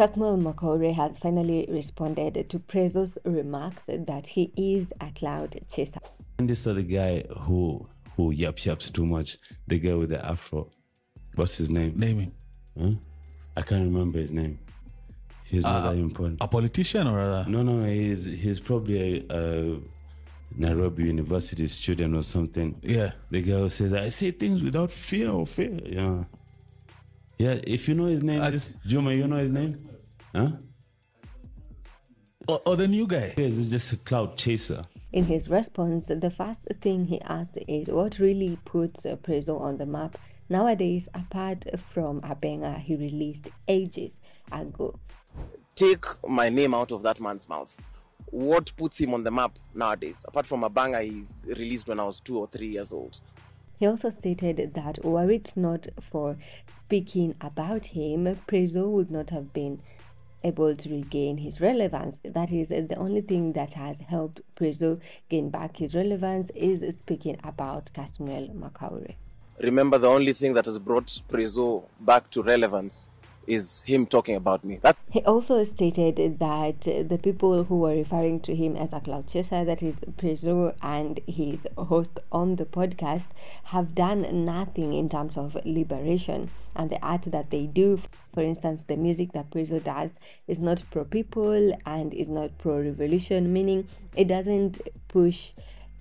Kasmuel Mcoure has finally responded to Prezzo's remarks that he is a cloud chaser. And this other guy who yaps too much, the guy with the afro, what's his name? Naming. Huh? I can't remember his name. He's not that important. A politician or a... No, he's probably a Nairobi University student or something. Yeah. The guy who says, I say things without fear or fear. Yeah. Yeah, if you know his name, Juma, you know his name? Huh? Or the new guy? Yes, it's just a cloud chaser. In his response, the first thing he asked is what really puts Prezzo on the map nowadays, apart from a banger he released ages ago. Take my name out of that man's mouth. What puts him on the map nowadays, apart from a banger he released when I was 2 or 3 years old? He also stated that were it not for speaking about him, Prezzo would not have been able to regain his relevance. That is the only thing that has helped Prezzo gain back his relevance is speaking about Kasmuel Mcoure. Remember, the only thing that has brought Prezzo back to relevance is him talking about me. He also stated that the people who were referring to him as a cloud chaser, that is Prezzo and his host on the podcast, have done nothing in terms of liberation, and the art that they do, for instance the music that Prezzo does, is not pro people and is not pro revolution, meaning it doesn't push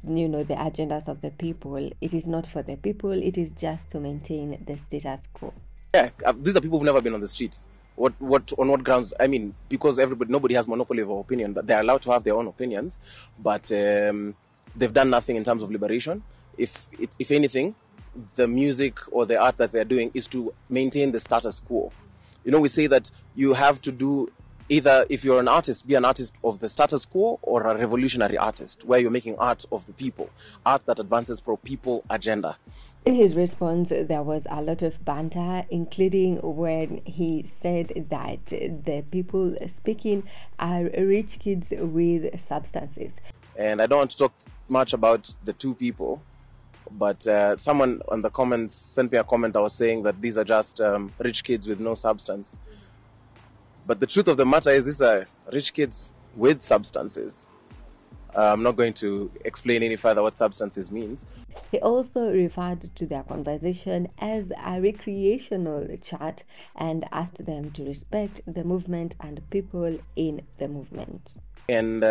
the agendas of the people. It is not for the people, it is just to maintain the status quo. Yeah, these are people who've never been on the street. On what grounds? I mean, because nobody has monopoly of opinion, but they're allowed to have their own opinions. But they've done nothing in terms of liberation. If anything, the music or the art that they're doing is to maintain the status quo. We say that you have to do either, if you're an artist, be an artist of the status quo or a revolutionary artist, where you're making art of the people, art that advances pro-people agenda. In his response, there was a lot of banter, including when he said that the people speaking are rich kids with substances. And I don't want to talk much about the two people, but someone on the comments sent me a comment that was saying that these are just rich kids with no substance. But the truth of the matter is these are rich kids with substances. I'm not going to explain any further what substances means. He also referred to their conversation as a recreational chat and asked them to respect the movement and people in the movement. And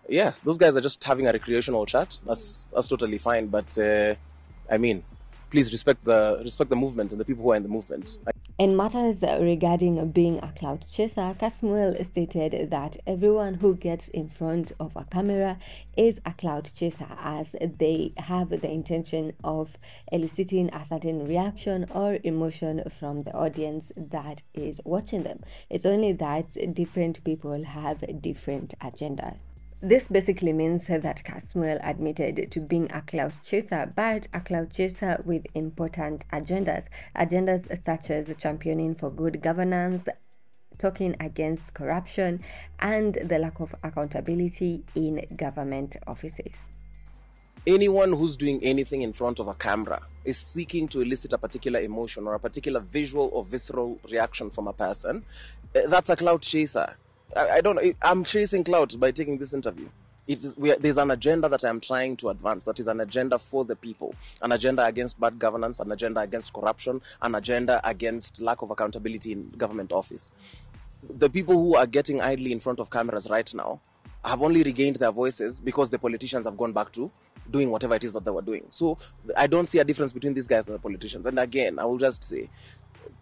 yeah, those guys are just having a recreational chat. That's totally fine. But I mean, please respect the movement and the people who are in the movement. In matters regarding being a cloud chaser, Kasmuel stated that everyone who gets in front of a camera is a cloud chaser, as they have the intention of eliciting a certain reaction or emotion from the audience that is watching them. It's only that different people have different agendas. This basically means that Kasmuel admitted to being a cloud chaser, but a cloud chaser with important agendas such as championing for good governance, talking against corruption, and the lack of accountability in government offices. Anyone who's doing anything in front of a camera is seeking to elicit a particular emotion or a particular visual or visceral reaction from a person. That's a cloud chaser. I'm chasing clout by taking this interview. There's an agenda that I'm trying to advance. That is an agenda for the people. An agenda against bad governance, an agenda against corruption, an agenda against lack of accountability in government office. The people who are getting idly in front of cameras right now have only regained their voices because the politicians have gone back to doing whatever it is that they were doing. So I don't see a difference between these guys and the politicians. And again, I will just say,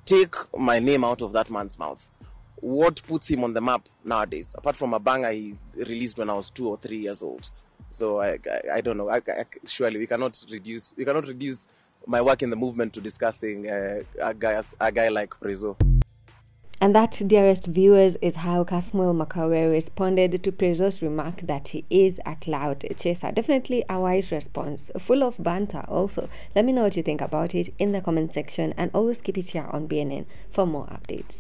take my name out of that man's mouth. What puts him on the map nowadays, apart from a banger he released when I was 2 or 3 years old? So I don't know. Surely we cannot reduce my work in the movement to discussing a guy like Prezzo. And that, dearest viewers, is how Kasmuel Mcoure responded to Prezzo's remark that he is a cloud chaser. Definitely a wise response, full of banter also. Let me know what you think about it in the comment section, and always keep it here on BNN for more updates.